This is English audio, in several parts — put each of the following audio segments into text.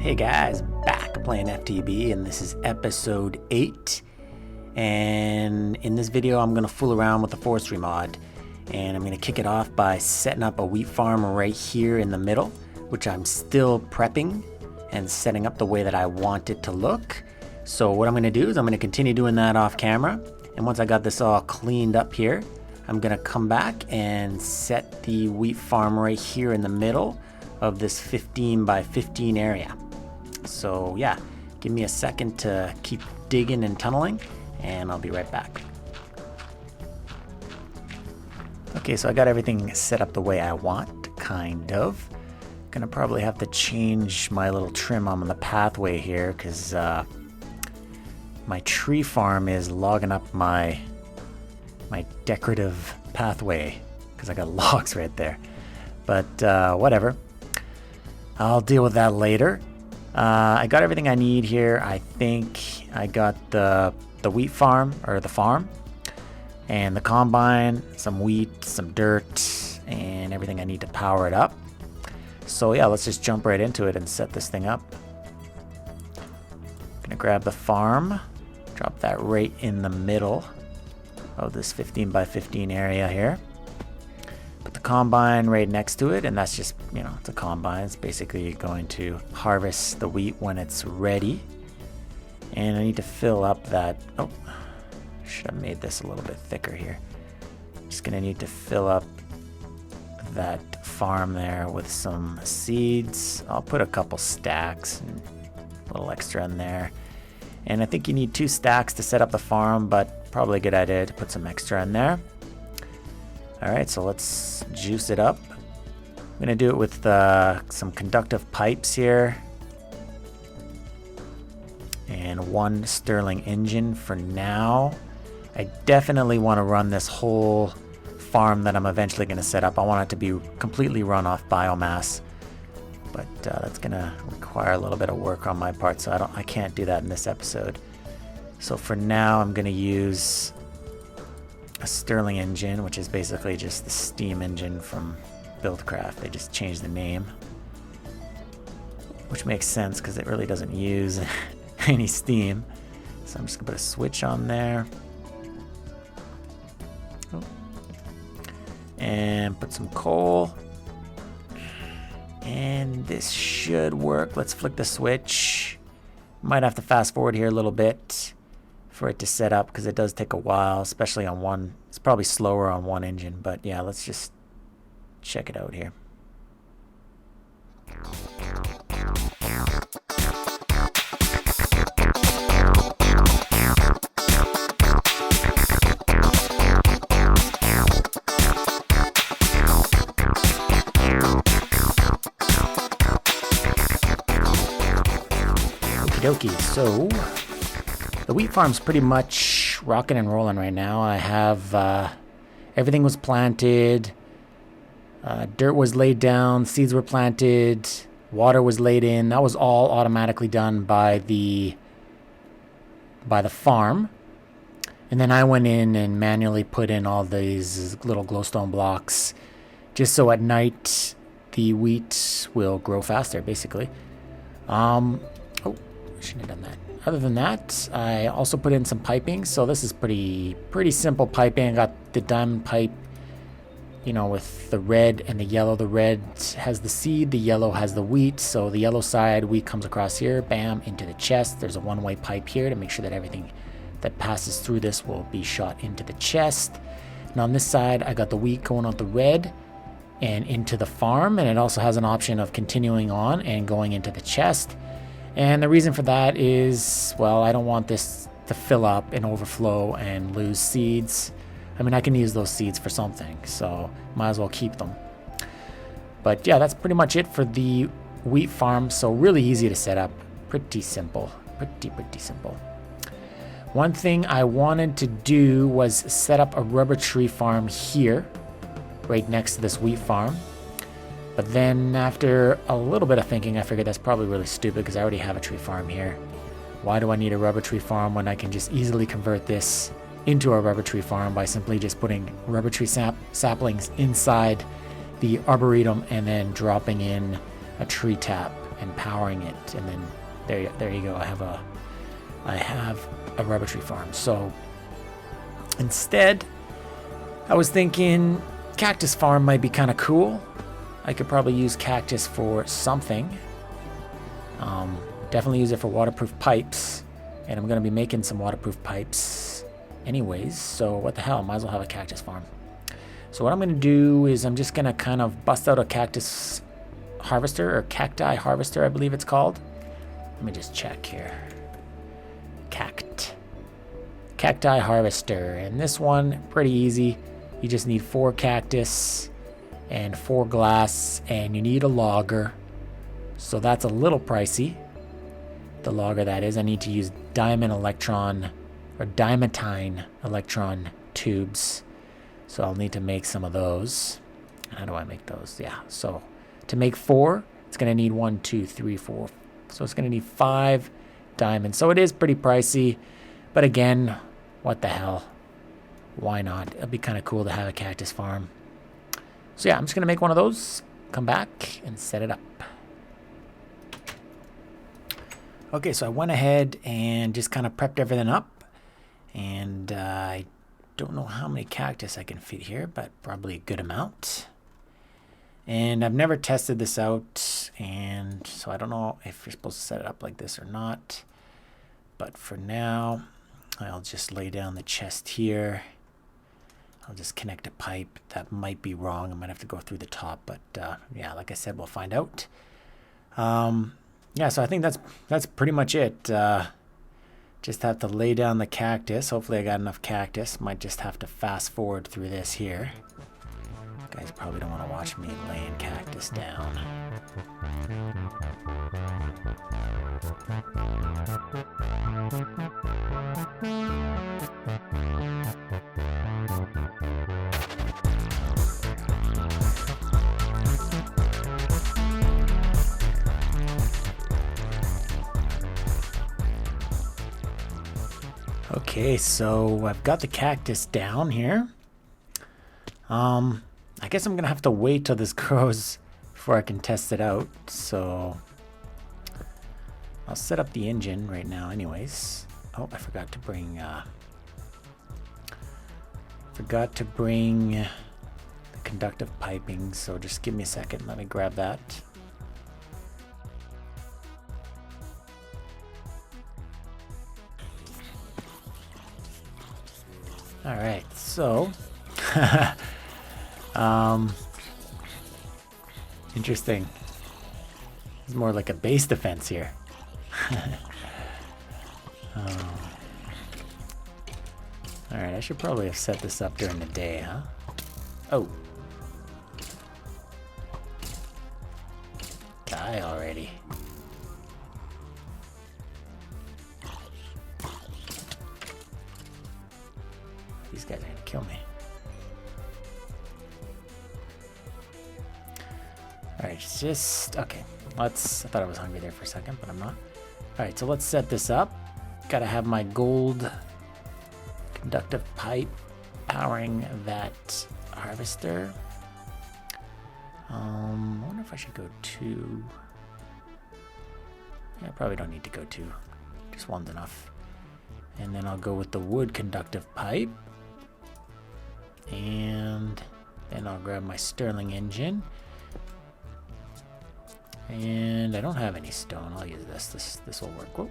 Hey guys, back playing FTB, and this is episode 8. And in this video I'm going to fool around with the forestry mod, and I'm going to kick it off by setting up a wheat farm right here in the middle, which I'm still prepping and setting up the way that I want it to look. So what I'm going to do is I'm going to continue doing that off camera, and once I got this all cleaned up here, I'm going to come back and set the wheat farm right here in the middle of this 15 by 15 area. So yeah, give me a second to keep digging and tunneling, and I'll be right back. Okay, so I got everything set up the way I want, kind of. Gonna probably have to change my little trim on the pathway here, because my tree farm is logging up my decorative pathway, because I got logs right there. But whatever, I'll deal with that later. I got everything I need here. I think I got the wheat farm, or the farm, and the combine, some wheat, some dirt, and everything I need to power it up. So yeah, let's just jump right into it and set this thing up. Gonna grab the farm, drop that right in the middle of this 15 by 15 area here. Put the combine right next to it, and that's just, you know, it's a combine. It's basically going to harvest the wheat when it's ready. And I need to fill up that, oh, should have made this a little bit thicker here. Just gonna need to fill up that farm there with some seeds. I'll put a couple stacks and a little extra in there. And I think you need 2 stacks to set up the farm, but probably a good idea to put some extra in there. Alright, so let's juice it up. I'm going to do it with some conductive pipes here. And 1 Stirling engine for now. I definitely want to run this whole farm that I'm eventually going to set up. I want it to be completely run off biomass. But that's going to require a little bit of work on my part, so I can't do that in this episode. So for now, I'm going to use a Stirling engine, which is basically just the steam engine from Buildcraft. They just changed the name, which makes sense because it really doesn't use any steam. So I'm just gonna put a switch on there. Oh. And put some coal, and this should work. Let's flick the switch. Might have to fast forward here a little bit for it to set up, because it does take a while, especially on one. It's probably slower on one engine, but yeah, let's just check it out here. Okie dokie, so the wheat farm's pretty much rocking and rolling right now. I have everything was planted, dirt was laid down, seeds were planted, water was laid in. That was all automatically done by the farm. And then I went in and manually put in all these little glowstone blocks, just so at night the wheat will grow faster, basically. Oh, I shouldn't have done that. Other than that, I also put in some piping. So this is pretty simple piping. I got the diamond pipe, you know, with the red and the yellow. The red has the seed, the yellow has the wheat. So the yellow side, wheat comes across here, bam, into the chest. There's a one-way pipe here to make sure that everything that passes through this will be shot into the chest. And on this side, I got the wheat going out the red and into the farm. And it also has an option of continuing on and going into the chest. And the reason for that is, well, I don't want this to fill up and overflow and lose seeds. I mean, I can use those seeds for something, so might as well keep them. But yeah, that's pretty much it for the wheat farm. So really easy to set up. Pretty simple. Pretty simple. One thing I wanted to do was set up a rubber tree farm here, right next to this wheat farm. But then after a little bit of thinking, I figured that's probably really stupid because I already have a tree farm here. Why do I need a rubber tree farm when I can just easily convert this into a rubber tree farm by simply just putting rubber tree saplings inside the arboretum and then dropping in a tree tap and powering it, and then there you go. I have a rubber tree farm. So instead, I was thinking cactus farm might be kind of cool. I could probably use cactus for something. Definitely use it for waterproof pipes, and I'm going to be making some waterproof pipes anyways, so what the hell, might as well have a cactus farm. So what I'm going to do is I'm just going to kind of bust out a cactus harvester, or cacti harvester, I believe it's called. Let me just check here. Cacti harvester, and this one, pretty easy. You just need 4 cactus and 4 glass, and you need a logger. So that's a little pricey. The logger, that is. I need to use diamantine electron tubes. So I'll need to make some of those. How do I make those? Yeah, so to make 4, it's going to need 1, 2, 3, 4. So it's going to need 5 diamonds. So it is pretty pricey. But again, what the hell? Why not? It'd be kind of cool to have a cactus farm. So yeah, I'm just going to make one of those, come back, and set it up. Okay, so I went ahead and just kind of prepped everything up. And I don't know how many cactus I can fit here, but probably a good amount. And I've never tested this out, and so I don't know if you're supposed to set it up like this or not. But for now, I'll just lay down the chest here. I'll just connect a pipe. That might be wrong. I might have to go through the top, but yeah, like I said, we'll find out. Yeah, so I think that's pretty much it. Just have to lay down the cactus. Hopefully I got enough cactus. Might just have to fast forward through this here. You guys probably don't want to watch me laying cactus down. Okay, so I've got the cactus down here. I guess I'm gonna have to wait till this grows before I can test it out. So I'll set up the engine right now anyways. Oh, I forgot to bring the conductive piping, so just give me a second, let me grab that. All right, so interesting. It's more like a base defense here. All right, I should probably have set this up during the day, huh? Oh. Die already. These guys are gonna kill me. Alright, just okay. I thought I was hungry there for a second, but I'm not. Alright, so let's set this up. Gotta have my gold conductive pipe powering that harvester. I wonder if I should go 2. Yeah, I probably don't need to go 2. Just one's enough. And then I'll go with the wood conductive pipe. And then I'll grab my Stirling engine. And I don't have any stone. I'll use this. This will work. Whoa.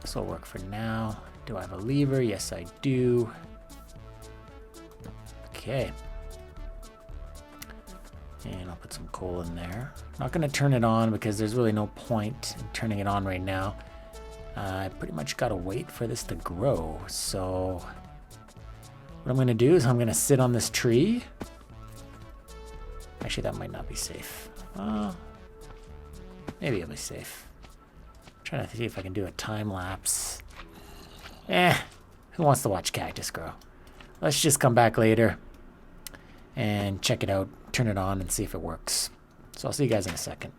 This will work for now. Do I have a lever? Yes, I do. Okay. And I'll put some coal in there. Not going to turn it on because there's really no point in turning it on right now. I pretty much got to wait for this to grow. So what I'm going to do is I'm going to sit on this tree. Actually, that might not be safe. Maybe it'll be safe. I'm trying to see if I can do a time lapse. Who wants to watch cactus grow? Let's just come back later and check it out, turn it on, and see if it works. So I'll see you guys in a second.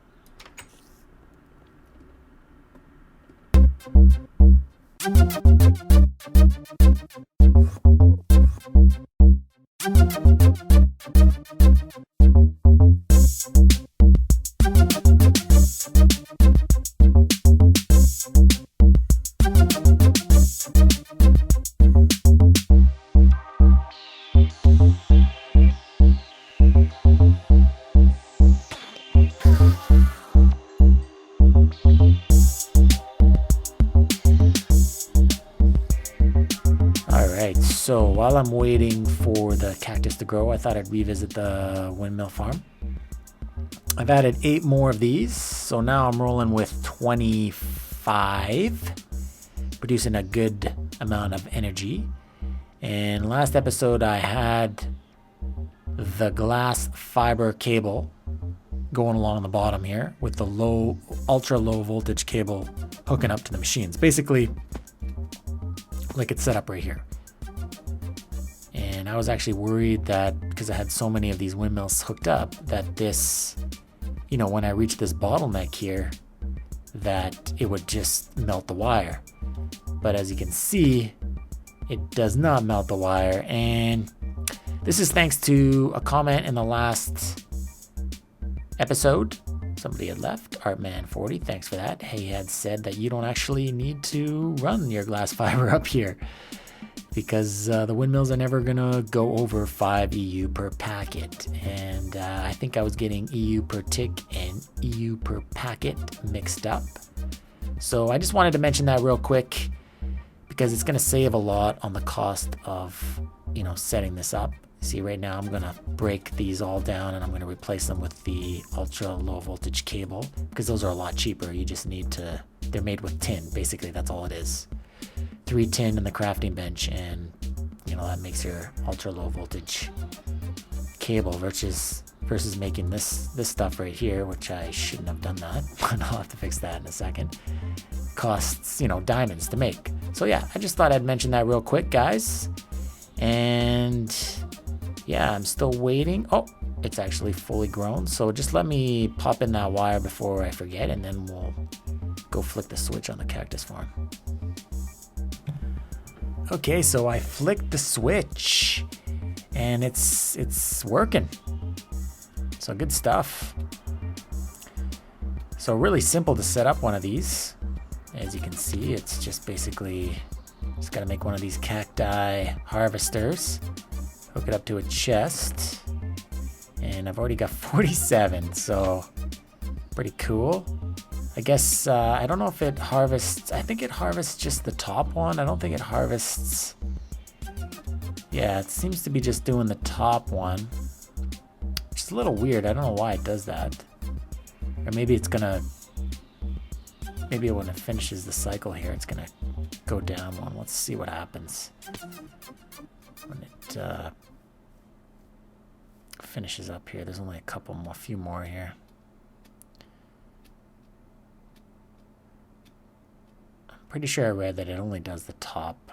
Alright, so while I'm waiting for the cactus to grow, I thought I'd revisit the windmill farm. I've added 8 more of these, so now I'm rolling with 25, producing a good amount of energy. And last episode I had the glass fiber cable going along the bottom here with the ultra low voltage cable hooking up to the machines. Basically, like it's set up right here. And I was actually worried that because I had so many of these windmills hooked up that this, when I reached this bottleneck here, that it would just melt the wire. But as you can see, it does not melt the wire. And this is thanks to a comment in the last episode. Somebody had left, Artman40, thanks for that. He had said that you don't actually need to run your glass fiber up here because the windmills are never gonna go over 5 EU per packet. And I think I was getting EU per tick and EU per packet mixed up. So I just wanted to mention that real quick because it's gonna save a lot on the cost of, setting this up. See, right now I'm gonna break these all down and I'm gonna replace them with the ultra low voltage cable because those are a lot cheaper. You just need to, they're made with tin, basically, that's all it is. 3 tin in the crafting bench, and that makes your ultra low voltage cable versus making this stuff right here, which I shouldn't have done that, but I'll have to fix that in a second. Costs, diamonds to make. So yeah, I just thought I'd mention that real quick, guys. And yeah, I'm still waiting. Oh, it's actually fully grown. So just let me pop in that wire before I forget, and then we'll go flick the switch on the cactus farm. Okay, so I flicked the switch and it's working. So good stuff. So really simple to set up one of these. As you can see, it's just basically just gotta make one of these cacti harvesters, hook it up to a chest, and I've already got 47, so pretty cool. I guess, I don't know if it harvests, I think it harvests just the top one. I don't think it harvests, yeah, it seems to be just doing the top one, which is a little weird. I don't know why it does that. Or maybe it's gonna, maybe when it finishes the cycle here, it's gonna go down one. Let's see what happens when it finishes up here. There's only a few more here. Pretty sure I read that it only does the top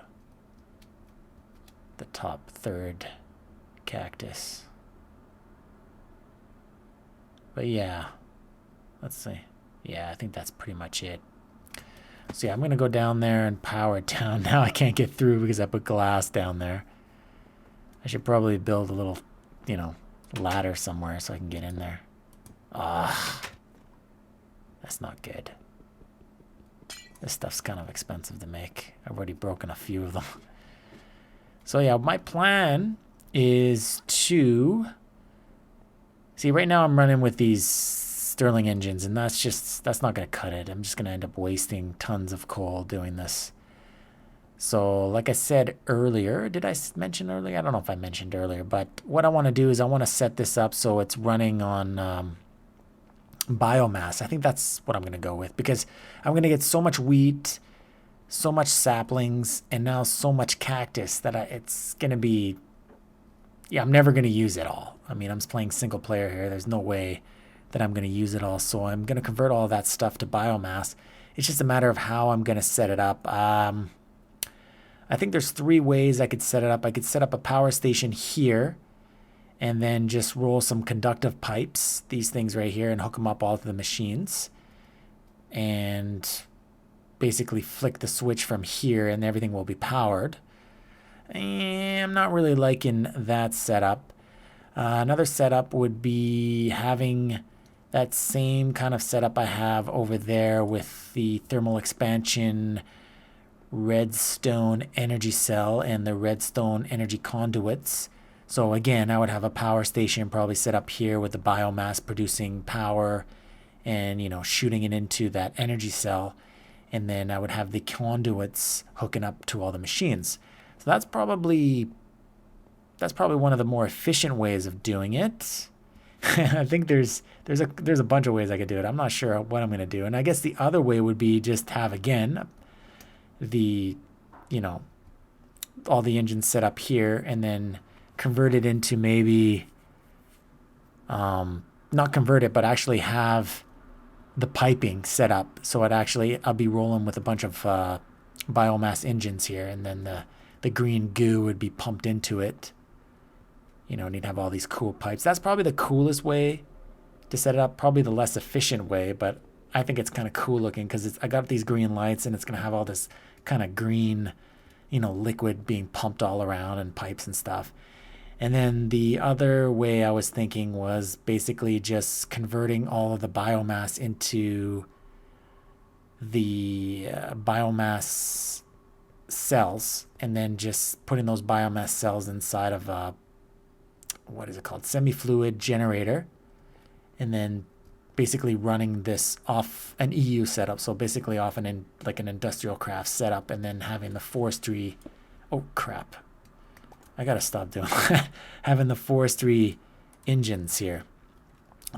third cactus. But yeah, let's see. Yeah, I think that's pretty much it. So yeah, I'm gonna go down there and power it down. Now I can't get through because I put glass down there. I should probably build a little, ladder somewhere so I can get in there. That's not good. This stuff's kind of expensive to make. I've already broken a few of them. So yeah, my plan is to... See, right now I'm running with these Stirling engines, and that's not going to cut it. I'm just going to end up wasting tons of coal doing this. So like I said earlier, did I mention earlier? I don't know if I mentioned earlier, but what I want to do is I want to set this up so it's running on... biomass. I think that's what I'm going to go with because I'm going to get so much wheat, so much saplings, and now so much cactus that it's going to be, yeah, I'm never going to use it all. I mean, I'm just playing single player here. There's no way that I'm going to use it all. So I'm going to convert all that stuff to biomass. It's just a matter of how I'm going to set it up. I think there's 3 ways I could set it up. I could set up a power station here, and then just roll some conductive pipes, these things right here, and hook them up all to the machines. And basically flick the switch from here and everything will be powered. And I'm not really liking that setup. Another setup would be having that same kind of setup I have over there with the thermal expansion redstone energy cell and the redstone energy conduits. So again, I would have a power station probably set up here with the biomass producing power and, shooting it into that energy cell. And then I would have the conduits hooking up to all the machines. So that's probably one of the more efficient ways of doing it. I think there's a bunch of ways I could do it. I'm not sure what I'm going to do. And I guess the other way would be just have, again, the, all the engines set up here and then convert it into maybe, not convert it, but actually have the piping set up. So I'll be rolling with a bunch of biomass engines here, and then the green goo would be pumped into it. And you'd have all these cool pipes. That's probably the coolest way to set it up, probably the less efficient way, but I think it's kind of cool looking because I got these green lights and it's going to have all this kind of green, liquid being pumped all around and pipes and stuff. And then the other way I was thinking was basically just converting all of the biomass into the biomass cells, and then just putting those biomass cells inside of a semi-fluid generator, and then basically running this off an EU setup. So basically off an industrial craft setup, and then having the forestry. Oh crap! I gotta stop doing that. Having the forestry engines here,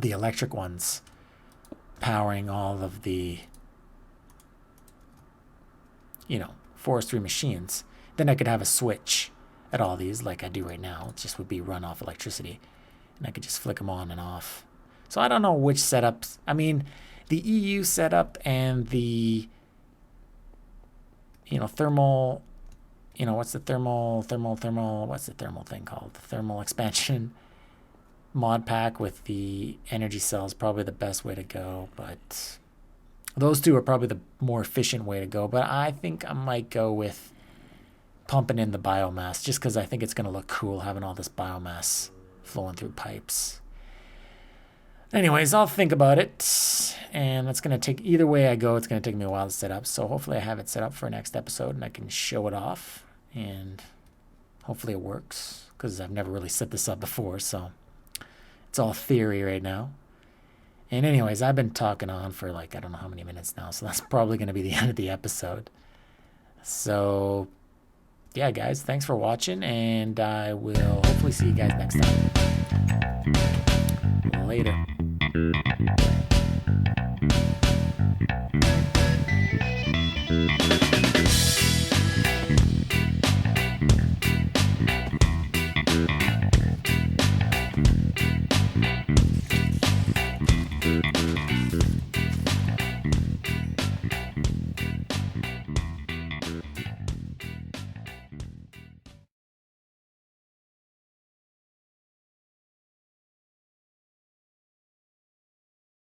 the electric ones, powering all of the forestry machines. Then I could have a switch at all these like I do right now. It just would be run off electricity, and I could just flick them on and off. So I don't know which setups. I mean, the EU setup and the thermal, what's the thermal thing called? The thermal expansion mod pack with the energy cells, probably the best way to go. But those two are probably the more efficient way to go. But I think I might go with pumping in the biomass, just because I think it's going to look cool having all this biomass flowing through pipes. Anyways, I'll think about it, and it's going to take, either way I go, it's going to take me a while to set up. So hopefully I have it set up for next episode and I can show it off, and hopefully it works, because I've never really set this up before, so it's all theory right now. And anyways, I've been talking on for I don't know how many minutes now, so that's probably going to be the end of the episode. So yeah, guys, thanks for watching, and I will hopefully see you guys next time. Later.